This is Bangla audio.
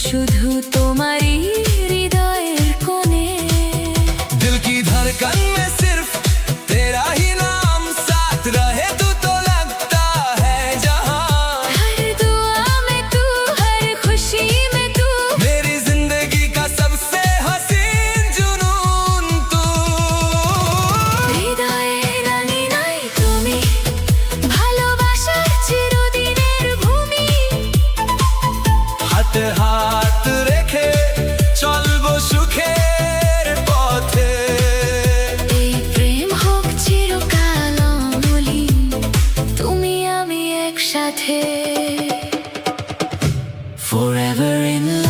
শুধু তোমারই হৃদয়ের কোণে। दिल की धड़कन में सिर्फ तेरा ही नाम साथ रहे तू तो लगता है जहां। हर दुआ में तू, हर खुशी में तू, मेरी जिंदगी का सबसे हसीन जुनून तू। হৃদয়ের আঙিনায় তুমি, ভালোবাসার চিরদিনের ভূমি। হাতে হাত রেখে চলবো সুখের পথে। এই প্রেম হোক চিরকাল অমলিন, তুমি আমি একসাথে। Forever in love.